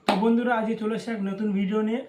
তো বন্ধুরা আজকে চলে এসেছে এক নতুন ভিডিও নিয়ে।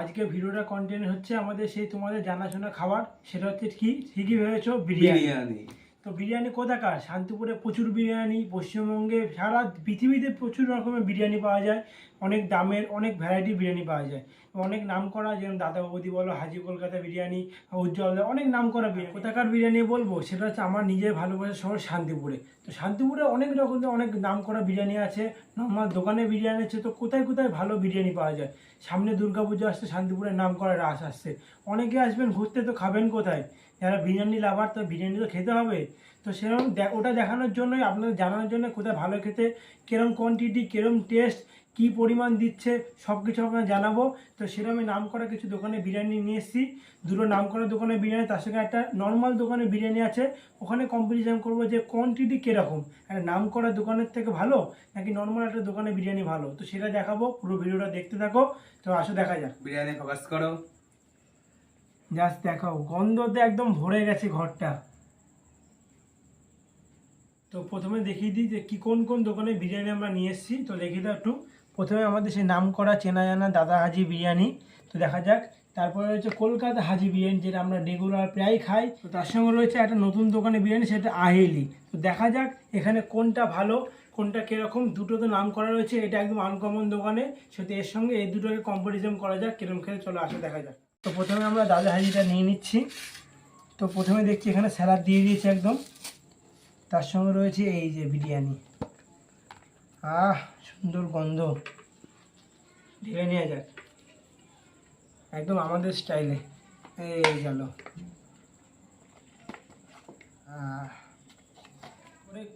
আজকে ভিডিওটা কন্টেন্ট হচ্ছে আমাদের সেই তোমাদের জানাশোনা খাবার, সেটা হচ্ছে কি ঠিকই ভেবেছো, বিরিয়ানি। তো বিরিয়ানি কোথাকার? শান্তিপুরে প্রচুর বিরিয়ানি, পশ্চিমবঙ্গে সারা পৃথিবীতে প্রচুর রকমের বিরিয়ানি পাওয়া যায়, অনেক দামের অনেক ভ্যারাইটি বিরিয়ানি পাওয়া যায়, অনেক নাম করা, যেমন দাদা বৌদি বলো, হাজি কলকাতা বিরিয়ানি, উজ্জ্বল, অনেক নাম করা বিরিয়ানি। কোথাকার বিরিয়ানি বলবো, সেটা হচ্ছে আমার নিজের ভালোবাসার শহর শান্তিপুরে। তো শান্তিপুরে অনেক রকমের অনেক নাম করা বিরিয়ানি আছে, নর্মাল দোকানে বিরিয়ানি আছে। তো কোথায় কোথায় ভালো বিরিয়ানি পাওয়া যায়? সামনে দুর্গাপুজো আসছে, শান্তিপুরের নাম করা রাস আসছে, অনেকে আসবেন ঘুরতে, তো খাবেন কোথায়? যারা বিরিয়ানি লাভার, তো বিরিয়ানি তো খেতে হবে। তো সেরকম ওটা দেখানোর জন্যই, আপনাদের জানানোর জন্য কোথায় ভালো খেতে, কিরম কোয়ান্টিটি, কিরম টেস্ট, কি পরিমাণ দিচ্ছে, সব কিছু আপনাদের জানাবো। তো সেরকম আমি নাম করা কিছু দোকানে বিরিয়ানি নিয়ে এসেছি, দুটো নাম করা দোকানে বিরিয়ানি, তার সঙ্গে একটা নর্মাল দোকানে বিরিয়ানি আছে। ওখানে কম্পিটিশান করবো যে কোয়ান্টিটি কীরকম, একটা নাম করা দোকানের থেকে ভালো নাকি নর্মাল একটা দোকানে বিরিয়ানি ভালো, তো সেটা দেখাবো। পুরো ভিডিওটা দেখতে থাকো। তো আসো দেখা যাক। বিরিয়ানি ফোকাস করো, জাস্ট দেখাও, গন্ধতে একদম ভরে গেছে ঘরটা। তো প্রথমে দেখিয়ে দিই যে কোন কোন দোকানে বিরিয়ানি আমরা নিয়ে এসেছি। তো দেখিয়ে দাও একটু। প্রথমে আমাদের সেই নাম করা চেনা জানা দাদা হাজি বিরিয়ানি, তো দেখা যাক। তারপরে রয়েছে কলকাতা হাজি বিরিয়ানি, যেটা আমরা রেগুলার প্রায় খাই। তো তার সঙ্গে রয়েছে একটা নতুন দোকানে বিরিয়ানি, সেটা আহেলি। তো দেখা যাক এখানে কোনটা ভালো, কোনটা কীরকম। দুটো তো নাম করা রয়েছে, এটা একদম আনকমন দোকানে, সেটা এর সঙ্গে এই দুটোকে কম্পারিজন করা যাক কিরম খেলে। চলো আসে দেখা যাক। তো প্রথমে আমরা দাদা হাজিটা নিয়ে নিচ্ছি। তো প্রথমে দেখছি এখানে স্যালাড দিয়ে দিয়েছে একদম, তার সঙ্গে রয়েছে এই যে বিরিয়ানি। সুন্দর গন্ধ, ঢেলে নেওয়া যাক একদম আমাদের স্টাইলে। এই গেল।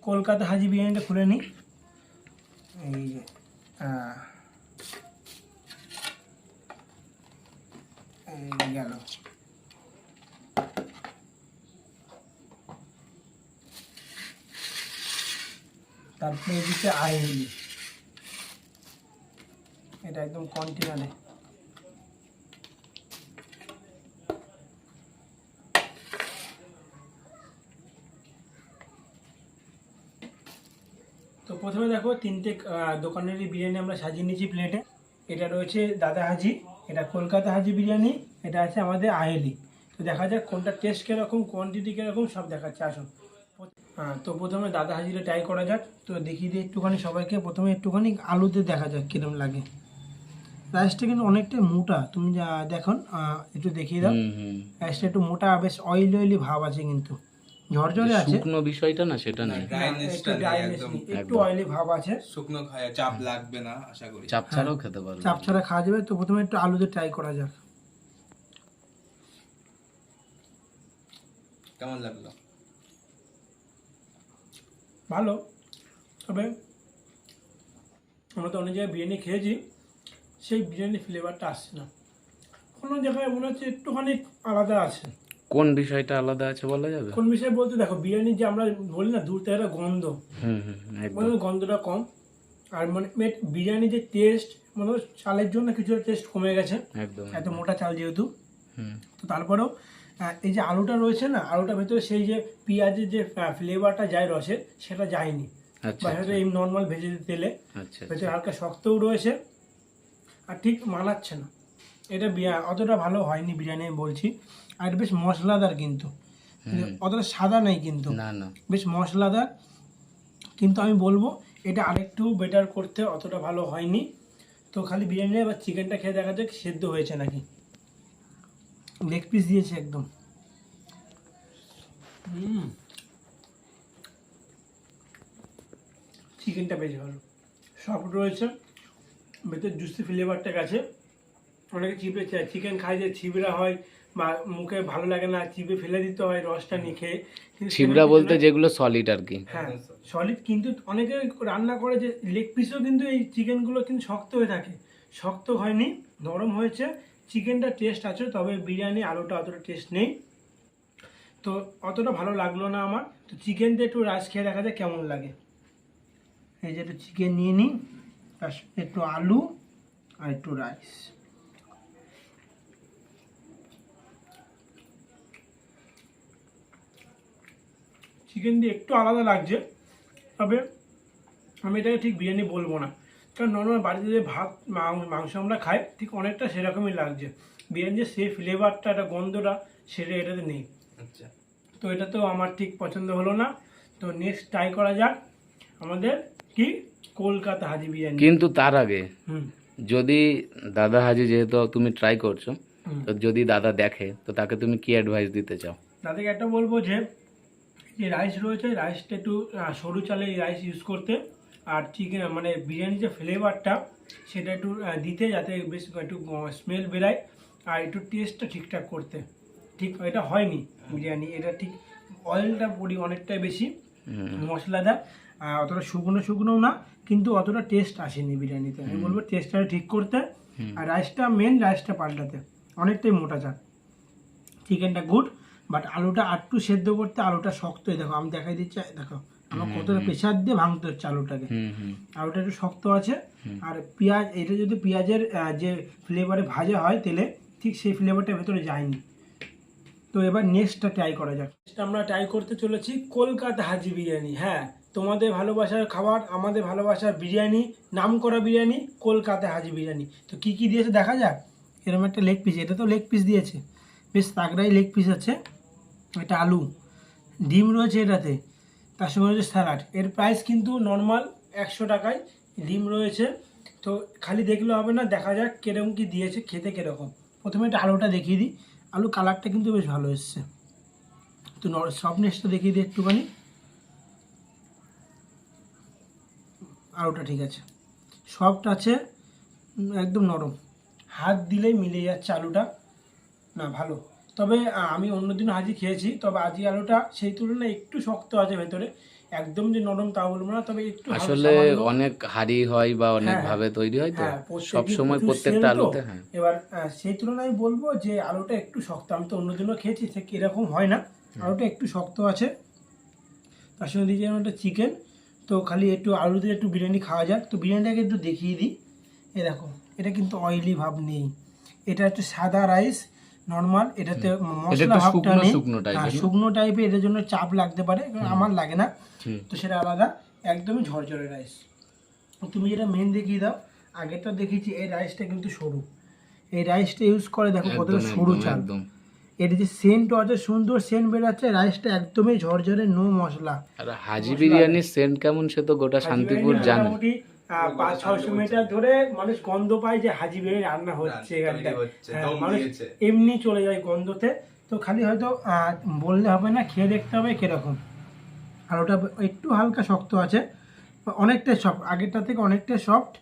কলকাতা হাজি বিরিয়ানিটা খুলে নিই। এই যে এই গেল। তারপরে এদিকে আইলি, এটা একদম কন্টিনারে। তো প্রথমে দেখো তিনটে দোকানেরই বিরিয়ানি আমরা সাজিয়ে নিয়েছি প্লেটে। এটা রয়েছে দাদা হাজি, এটা কলকাতা হাজি বিরিয়ানি, এটা আছে আমাদের আহেলি। তো দেখা যাক কোনটা টেস্ট কীরকম, কোয়ান্টিটি কীরকম, সব দেখাচ্ছে। আসুন। তো প্রথমে দাদা হাজিটা ট্রাই করা যাক। তো দেখিয়ে দিই একটুখানি সবাইকে। প্রথমে একটুখানি আলুতে দেখা যাক কীরকম লাগে। রাইসটা কিন্তু অনেকটাই মোটা, তুমি যা দেখুন, একটু দেখিয়ে দাও। রাইসটা একটু মোটা, বেশ অয়েলি অয়েলি ভাব আছে, কিন্তু ঝরঝরে আছে। শুকনো বিষয়টা না, সেটা নেই, একটু অয়েলি ভাব আছে। শুকনো খায় চাপ লাগবে না আশা করি, চাপ ছাড়াও খেতে পারবে, চাপ ছাড়া খাওয়া যাবে। তো প্রথমে একটু আলুতে ট্রাই করা যাক। কেমন লাগলো? ভালো, তবে আমরা তো অনেক জায়গায় বিরিয়ানি খেয়েছি, সেই বিরিয়ানির ফ্লেভারটা আসছে না। কোনো জায়গায় মনে হচ্ছে একটুখানি আলাদা আছে। কোন বিষয়টা আলাদা আছে বলা যাবে? কোন বিষয় বলতে, দেখো বিরিয়ানি যে আমরা বলি না, দূর থেকে একটা গন্ধ, একদম গন্ধটা কম। আর মানে বিরিয়ানি যে টেস্ট, মনে হয় চালের জন্য কিছুটা টেস্ট কমে গেছে, একদম, এত মোটা চাল যেহেতু। তো তারপরেও এই যে আলুটা রয়েছে না, আলুটার ভেতরে সেই যে পেঁয়াজের যে ফ্লেভারটা যায় রসের, সেটা যায়নি। আচ্ছা, বাইরে এই নর্মাল ভেজে তেলে আচ্ছা, ভেতরে হালকা শক্তও রয়েছে, আর ঠিক মানাচ্ছে না। এটা অতটা ভালো হয়নি বিরিয়ানি আমি বলছি। আর বেশ মশলাদার, কিন্তু অতটা সাদা নেই, কিন্তু না না, বেশ মশলাদার। কিন্তু আমি বলবো এটা আরেকটু বেটার করতে, অতটা ভালো হয়নি। তো খালি বিরিয়ানি বা চিকেনটা খেয়ে দেখা যাক সেদ্ধ হয়েছে নাকি। লেগ পিস দিয়েছে একদম। চিকেনটা বেশ ভালো, সফট রয়েছে, ভেতর জুসি ফ্লেভারটা গেছে। অনেকে চিপে চিকেন খায় যে ছিবড়া হয় বা মুখে ভালো লাগে না, চিপে ফেলে দিতে হয় রসটা নিয়ে খেয়ে। ছিবড়া বলতে যেগুলো সলিড আর কি। হ্যাঁ সলিড, কিন্তু অনেকে রান্না করে যে লেগ পিসও, কিন্তু এই চিকেনগুলো কিন্তু শক্ত হয়ে থাকে। শক্ত হয়নি, নরম হয়েছে। চিকেনটা টেস্ট আছে, তবে বিরিয়ানি আলুটা অতটা টেস্ট নেই, তো অতটা ভালো লাগলো না আমার। তো চিকেন দিয়ে একটু রাইস খেয়ে দেখা যায় কেমন লাগে। এই যে একটু চিকেন নিয়ে নিই, তার সাথে একটু আলু আর একটু রাইস। চিকেন দিয়ে একটু আলাদা লাগছে, তবে আমি এটাকে ঠিক বিরিয়ানি বলবো না। কারণ নর্মাল বাড়িতে যে ভাত মাংস আমরা খাই ঠিক অনেকটা সেরকমই লাগছে। বিরিয়ানি যে সেই ফ্লেভারটা, একটা গন্ধটা, সেটা এটাতে নেই। আচ্ছা, তো এটা তো আমার ঠিক পছন্দ হলো না। তো নেক্সট ট্রাই করা যাক আমাদের কি কলকাতা হাজি বিরিয়ানি। কিন্তু তার আগে হুম যদি দাদা হাজি, যেহেতু তুমি ট্রাই করছো, হুম। তো যদি দাদা দেখে তো তাকে তুমি কি অ্যাডভাইস দিতে চাও? তাদেরকে একটা বলবো যে রাইস রয়েছে, রাইসটা একটু সরু চালের রাইস ইউজ করতে, আর চিকেন মানে বিরিয়ানির যে ফ্লেভারটা সেটা একটু দিতে, যাতে বেশ একটু স্মেল বেরায়, আর একটু টেস্টটা ঠিকঠাক করতে। ঠিক এটা হয়নি বিরিয়ানি, এটা ঠিক অয়েলটা পড়ি অনেকটাই বেশি, মশলাদার, অতটা শুকনো শুকনোও না, কিন্তু অতটা টেস্ট আসেনি বিরিয়ানিতে। আমি বলবো টেস্টটা ঠিক করতে, আর রাইসটা মেন, রাইসটা পাল্টাতে, অনেকটাই মোটা চাল। চিকেনটা গুড, বাট আলুটা আটটু সেদ্ধ করতে, আলুটা শক্ত। দেখো আমি দেখাই দিচ্ছি, দেখো আমার কতটা প্রেশার দিয়ে ভাঙতে হচ্ছে আলুটাকে। আলুটা একটু শক্ত আছে। আর পেঁয়াজ, এটা যদি পেঁয়াজের যে ফ্লেভারে ভাজা হয় তেলে, ঠিক সেই ফ্লেভারটা ভেতরে যায়নি। তো এবার নেক্সটটা ট্রাই করা যাক। আমরা ট্রাই করতে চলেছি কলকাতা হাজি বিরিয়ানি। হ্যাঁ, তোমাদের ভালোবাসার খাবার, আমাদের ভালোবাসার বিরিয়ানি, নামকরা বিরিয়ানি, কলকাতা হাজি বিরিয়ানি। তো কি কি দিয়েছে দেখা যাক। এরকম একটা লেগ পিস, এটা তো লেগ পিস দিয়েছে, বেশ তাগড়াই লেগ পিস আছে। এটা আলু, ডিম রয়েছে এটাতে, তার সঙ্গে রয়েছে স্যালাড। এর প্রাইস কিন্তু নর্মাল 100 টাকায় ডিম রয়েছে। তো খালি দেখলে হবে না, দেখা যাক কীরকম কী দিয়েছে, খেতে কীরকম। প্রথমে এটা আলুটা দেখিয়ে দিই। আলু কালারটা কিন্তু বেশ ভালো এসছে। তো সফটনেসটা দেখিয়ে দিই একটুখানি। আলুটা ঠিক আছে, সফট আছে, একদম নরম, হাত দিলেই মিলে যাচ্ছে আলুটা। না ভালো। তবে আমি অন্যদিন হাজি খেয়েছি, তবে আজি আলুটা সেই তুলনায় একটু শক্ত আছে ভেতরে, একদম যে নরম তা বলবো না, তবে একটু আসলে অনেক হাড়ি হয় বা অনেক ভাবে তৈরি হয়, তো সব সময় প্রত্যেকটা আলুতে। হ্যাঁ, এবার সেই তুলনায় বলবো যে আলুটা একটু শক্ত। আমি তো অন্যদিনও খেয়েছি, সে এরকম হয় না, আলুটা একটু শক্ত আছে। তার সঙ্গে দিয়েছি একটা চিকেন। তো খালি একটু আলু দিয়ে একটু বিরিয়ানি খাওয়া যাক। তো বিরিয়ানিটাকে একটু দেখিয়ে দিই। এ দেখো, এটা কিন্তু অয়েলি ভাব নেই, এটা একটু সাদা রাইস নর্মাল, এটাতে মশলা ভাবটা নেই, শুকনো টাইপের। এটার জন্য চাপ লাগতে পারে, আমার লাগে না, তো সেটা আলাদা। একদমই ঝরঝরে রাইস। তুমি যেটা মেন দেখিয়ে দাও, আগেরটা দেখিয়েছি, এই রাইসটা কিন্তু সরু, এই রাইসটা ইউজ করে দেখো কতটা সরু চাল। এর যে সেন্ট আছে, সুন্দর সেন্ট বেরাচ্ছে, রাইসটা একদমই ঝরঝরে, নো মশলা। আর হাজি বিরিয়ানির সেন্ট কেমন সে তো গোটা শান্তিপুর জানে। 500-600 মিটার ধরে মানুষ গন্ধ পায় যে হাজি বিরিয়ানি রান্না হচ্ছে এখানটা। মানুষ এমনি চলে যায় গন্ধতে। তো খালি হয়তো বললে হবে না, খেয়ে দেখতে হবে কিরকম। আর ওটা একটু হালকা শক্ত আছে, অনেকটাই সফট, আগেরটা থেকে অনেকটাই সফট।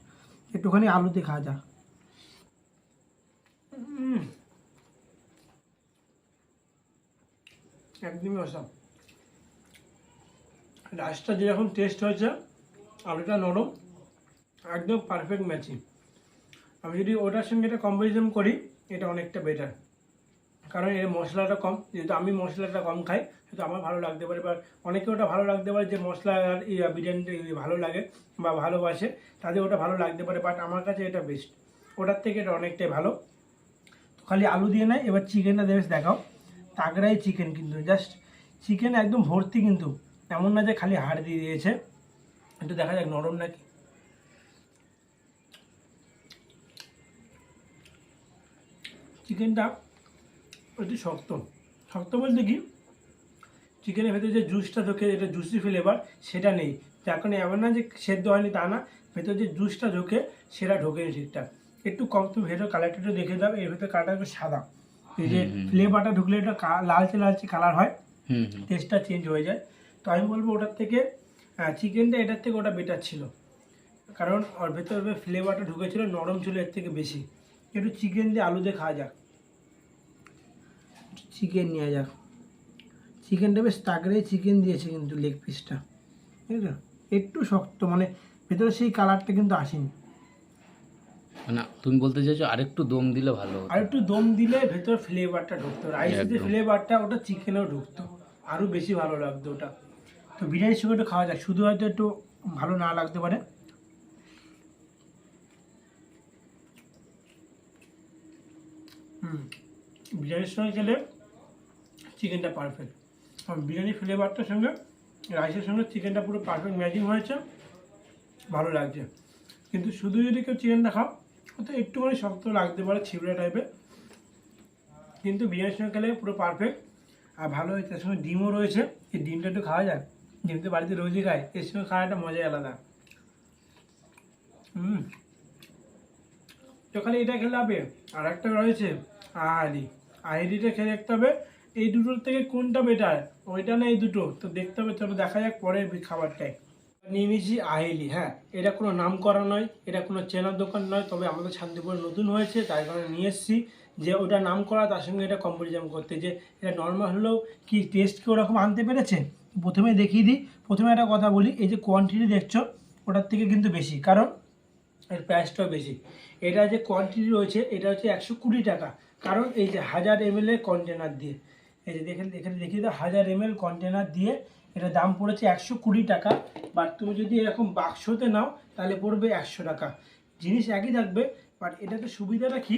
একটুখানি আলুতে খাওয়া যাক। একদমই অসাম। রাইসটা যেরকম টেস্ট হয়েছে, আলুটা নরম, একদম পারফেক্ট ম্যাচিং। আমি যদি ওটার সঙ্গে এটা কম্পারিজন করি, এটা অনেকটা বেটার, কারণ এর মশলাটা কম। যেহেতু আমি মশলাটা কম খাই, সেহেতু আমার ভালো লাগতে পারে, বা অনেকে ওটা ভালো লাগতে পারে যে মশলা বিরিয়ানিটা ভালো লাগে বা ভালোবাসে, তাদের ওটা ভালো লাগতে পারে। বাট আমার কাছে এটা বেস্ট, ওটার থেকে এটা অনেকটাই ভালো। তো খালি আলু দিয়ে নেয়। এবার চিকেনটা বেশ দেখাও, তাগড়াই চিকেন, কিন্তু জাস্ট চিকেন একদম ভর্তি, কিন্তু এমন না যে খালি হাড় দিয়ে দিয়েছে। একটু দেখা যাক নরম নাকি। চিকেনটা একটু শক্ত, শক্ত বলতে কি, চিকেনের ভেতরে যে জুসটা ঢোকে, এটা জুসি ফ্লেভার সেটা নেই। যার কারণে এমন না যে সেদ্ধ হয়নি তা না, ভেতরে যে জুসটা ঢোকে সেটা ঢোকেনি ঠিকঠাক। একটু কম, তুমি ভেতর কালারটা একটু দেখে দাও, এর ভেতরে কালারটা একটু সাদা, এই যে ফ্লেভারটা ঢুকলে এটা লালচে লালচে কালার হয়, টেস্টটা চেঞ্জ হয়ে যায়। তো আমি বলবো ওটার থেকে চিকেনটা এটার থেকে ওটা বেটার ছিল, কারণ ওর ভেতরে ফ্লেভারটা ঢুকেছিল, নরম ছিল এর থেকে বেশি। একটু চিকেন দিয়ে আলু দিয়ে খাওয়া যাক, চিকেন নেওয়া যাক। চিকেনটা বেশ তাগড়ে চিকেন দিয়েছে, কিন্তু লেগ পিসটা ঠিক আছে, একটু শক্ত, মানে ভেতরে সেই কালারটা কিন্তু আসেনি। না, তুমি বলতে চাইছো আরেকটু দম দিলে ভালো হতো? আরেকটু দম দিলে ভেতরে ফ্লেভারটা ঢুকতো, রাইসের যে ফ্লেভারটা, ওটা চিকেনেও ঢুকতো, আরও বেশি ভালো লাগতো ওটা। তো বিরিয়ানির সঙ্গে একটু খাওয়া যায়, শুধু হয়তো একটু ভালো না লাগতে পারে। বিরিয়ানির সঙ্গে খেলে চিকেনটা পারফেক্ট, বিরিয়ানি ফ্লেভারটার সঙ্গে রাইসের সঙ্গে চিকেনটা পুরো পারফেক্ট ম্যাচিং হয়েছে, ভালো লাগছে। কিন্তু শুধু যদি কেউ চিকেনটা খাও তো একটুখানি শক্ত লাগতে পারে, ছিবড়া টাইপের, কিন্তু বিরিয়ানির সঙ্গে খেলে পুরো পারফেক্ট। আর ভালো হয়েছে, তার সঙ্গে ডিমও রয়েছে, এই ডিমটা একটু খাওয়া যায়, ডিম তো বাড়িতে রোজই খায়, এর সঙ্গে খাওয়ার একটা মজাই আলাদা। তো খালি এটা খেলে হবে। আর একটা রয়েছে আহারি, আহারিটা খেলে দেখতে হবে এই দুটোর থেকে কোনটা বেটার, ওইটা না এই দুটো, তো দেখতে হবে। চলো দেখা যাক পরের খাবারটাই নিয়ে নিয়েছি আহেলি। হ্যাঁ, এটা কোনো নাম করা নয়, এটা কোনো চেনার দোকান নয়, তবে আমাদের শান্তিপুরে নতুন হয়েছে তাই কারণে নিয়ে এসেছি যে ওটা নাম করা, তার সঙ্গে এটা কম্পারিজন করতে, যে এটা নর্মাল হলেও কি টেস্ট কি ওরকম আনতে পেরেছে। প্রথমে দেখিয়ে দিই, প্রথমে একটা কথা বলি, এই যে কোয়ান্টিটি দেখছো ওটার থেকে কিন্তু বেশি, কারণ এর প্রাইসটাও বেশি। এটা যে কোয়ান্টিটি রয়েছে এটা হচ্ছে 120 টাকা, কারণ এই যে 1000 ml এর কন্টেনার দিয়ে, এই যে এখানে দেখিয়ে দাও 1000 ml কন্টেনার দিয়ে এটা দাম পড়েছে 120 টাকা। বাট তুমি যদি এরকম বাক্সতে নাও তাহলে পড়বে 100 টাকা। জিনিস একই থাকবে, বাট এটাতে সুবিধাটা কি,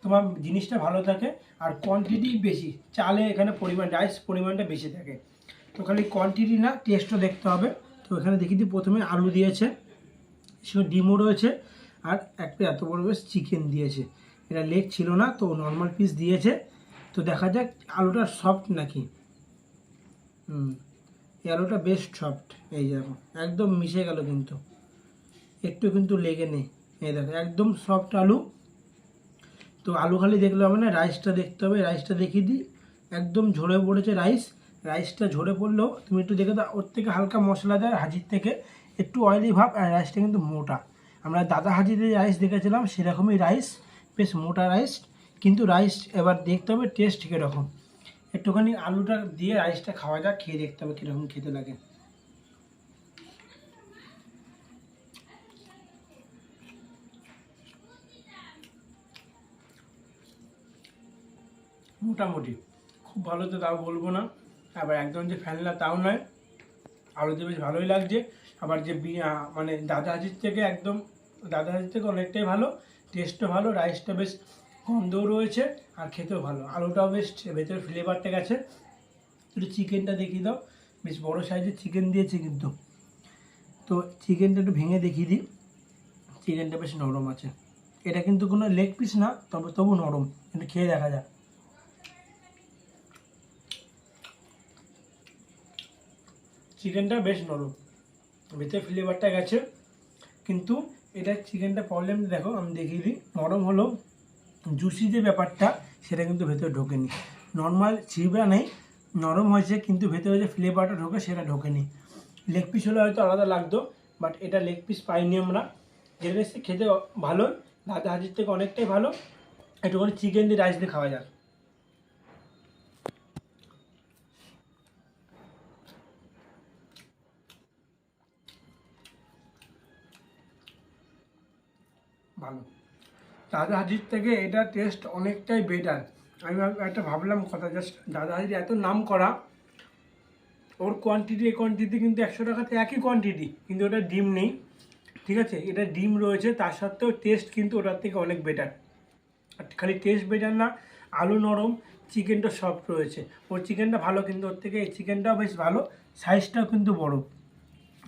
তোমার জিনিসটা ভালো থাকে আর কোয়ান্টিটি বেশি, চালে এখানে পরিমাণ রাইস পরিমাণটা বেশি থাকে। তো খালি কোয়ান্টিটি না, টেস্টও দেখতে হবে। তো এখানে দেখি দিই, প্রথমে আলু দিয়েছে, সেখানে ডিমও রয়েছে, আর একটা এত বড় বেশ চিকেন দিয়েছে। এটা লেগ ছিল না, তো নর্মাল পিস দিয়েছে। তো দেখা যাক আলুটা সফট নাকি। এই আলুটা বেশ সফট, এই দেখো একদম মিশে গেল, কিন্তু একটু কিন্তু লেগে নেই, এই দেখো একদম সফট আলু। তো আলু খালি দেখলে হবে না, রাইসটা দেখতে হবে। রাইসটা দেখিয়ে দিই, একদম ঝরে পড়েছে রাইস। রাইসটা ঝরে পড়লেও তুমি একটু দেখে দাও, ওর থেকে হালকা মশলাদার, হাজির থেকে একটু অয়েলি ভাব, আর রাইসটা কিন্তু মোটা। আমরা দাদা হাজিতে রাইস দেখেছিলাম সেরকমই রাইস, বেশ মোটা রাইস। কিন্তু রাইস এবার দেখতে হবে টেস্ট কীরকম, একটুখানি আলুটা দিয়ে রাইসটা খাওয়া যাক, খেয়ে দেখতে হবে কীরকম খেতে লাগে। মোটামুটি খুব ভালো তো তাও বলবো না, আবার একদম যে ফ্যানলা তাও নয়, আলুতে বেশ ভালোই লাগছে। আবার যে মানে দাদা হাজির থেকে একদম, দাদা হাজির থেকে অনেকটাই ভালো, টেস্টও ভালো, রাইসটা বেশ গন্ধও রয়েছে আর খেতেও ভালো, আলুটাও বেশ ভেতরে ফ্লেভারটা গেছে। একটু চিকেনটা দেখিয়ে দাও, বেশ বড় সাইজের চিকেন দিয়েছে কিন্তু। তো চিকেনটা একটু ভেঙে দেখিয়ে দিই, চিকেনটা বেশ নরম আছে। এটা কিন্তু কোনো লেগ পিস না, তবু নরম, একটু খেয়ে দেখা যাক। চিকেনটা বেশ নরম, ভেতরে ফ্লেভারটা গেছে, কিন্তু এটা চিকেনটা প্রবলেম দেখো, আমি দেখিয়ে দিই, নরম হলো জুসি যে ব্যাপারটা সেটা কিন্তু ভেতরে ঢোকেনি। নর্মাল চিবড়া নেই, নরম হয়েছে, কিন্তু ভেতরে যে ফ্লেভারটা ঢোকে সেটা ঢোকেনি। লেগ পিস হলে হয়তো আলাদা লাগতো, বাট এটা লেগ পিস পাইনি আমরা। যেটা এসে খেতে ভালো, দাদা হাজির থেকে অনেকটাই ভালো। একটুখানি চিকেন দিয়ে রাইস দিয়ে খাওয়া যাক। ভালো, দাদা হাজির থেকে এটা টেস্ট অনেকটাই বেটার। আমি একটা ভাবলাম কথা, জাস্ট দাদা হাজির এত নাম করা, ওর কোয়ান্টিটি এই কোয়ান্টিটি কিন্তু 100 টাকাতে একই কোয়ান্টিটি, কিন্তু ওটা ডিম নেই, ঠিক আছে, এটা ডিম রয়েছে, তার সত্ত্বেও টেস্ট কিন্তু ওটার থেকে অনেক বেটার। আর খালি টেস্ট বেটার না, আলু নরম, চিকেনটা সফট রয়েছে, ওর চিকেনটা ভালো, কিন্তু ওর থেকে এই চিকেনটাও বেশ ভালো, সাইজটাও কিন্তু বড়।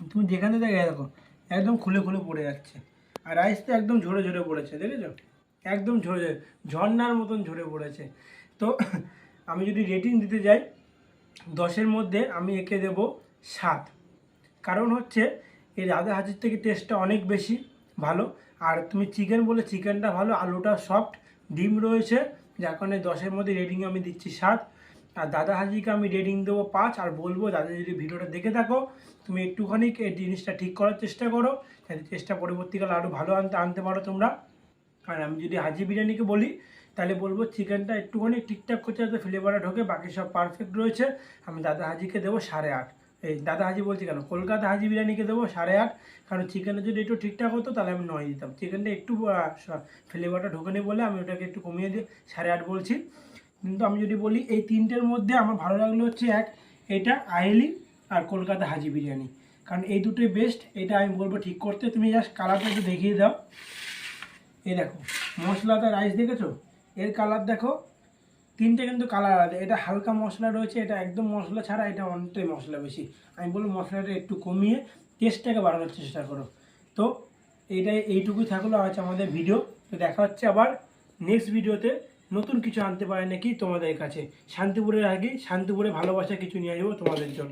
তুমি যেখানে দেখে দেখো একদম খুলে খুলে পড়ে যাচ্ছে। আর রাইসটা একদম ঝরে ঝরে পড়েছে, দেখেছো, একদম ঝরে ঝর্নার মতন ঝরে পড়েছে। তো আমি যদি রেটিং দিতে যাই 10-এর মধ্যে আমি একে দেব 7। কারণ হচ্ছে এই দাদা হাজির থেকে টেস্টটা অনেক বেশি ভালো। আর তুমি চিকেন বলে চিকেনটা ভালো, আলুটা সফট, ডিম রয়েছে, যার কারণে 10-এর মধ্যে রেটিং আমি দিচ্ছি 7। আর দাদা হাজিকে আমি রেটিং দেবো 5। আর বলবো দাদা যদি ভিডিওটা দেখে থাকো তুমি একটুখানি এই জিনিসটা ঠিক করার চেষ্টা করো, যাতে চেষ্টা পরবর্তীকালে আরও ভালো আনতে পারো তোমরা। আর আমি যদি হাজি বিরিয়ানিকে বলি তাহলে বলবো চিকেনটা একটুখানি ঠিকঠাক করছে, যাতে ফ্লেভারটা ঢোকে, বাকি সব পারফেক্ট রয়েছে। আমি দাদা হাজিকে দেবো 8.5। এই দাদা হাজি বলছি কেন, কলকাতা হাজি বিরিয়ানিকে দেবো 8.5, কারণ চিকেনটা যদি একটু ঠিকঠাক হতো তাহলে আমি 9 দিতাম। চিকেনটা একটু ফ্লেভারটা ঢোকেনি বলে আমি ওটাকে একটু কমিয়ে দিয়ে 8.5 বলছি। কিন্তু আমি যদি বলি এই তিনটের মধ্যে আমার ভালো লাগলো হচ্ছে এটা আয়েলি আর কলকাতা হাজি বিরিয়ানি, কারণ এই দুটোই বেস্ট। এটা আমি বলবো ঠিক করতে। তুমি জাস্ট কালারটা একটু দেখিয়ে দাও, এই দেখো মশলাটা রাইস দেখেছো, এর কালার দেখো, তিনটে কিন্তু কালার আলাদা। এটা হালকা মশলা রয়েছে, এটা একদম মশলা ছাড়া, এটা অনেকটাই মশলা বেশি। আমি বলবো মশলাটা একটু কমিয়ে টেস্টটাকে বাড়ানোর চেষ্টা করো। তো এইটুকুই থাকলো আজ আমাদের ভিডিও। তো দেখা হচ্ছে আবার নেক্সট ভিডিওতে, নতুন কিছু আনতে পারে নাকি তোমাদের কাছে। শান্তিপুরের আগে শান্তিপুরে ভালোবাসা কিছু নিয়ে আসবো তোমাদের জন্য।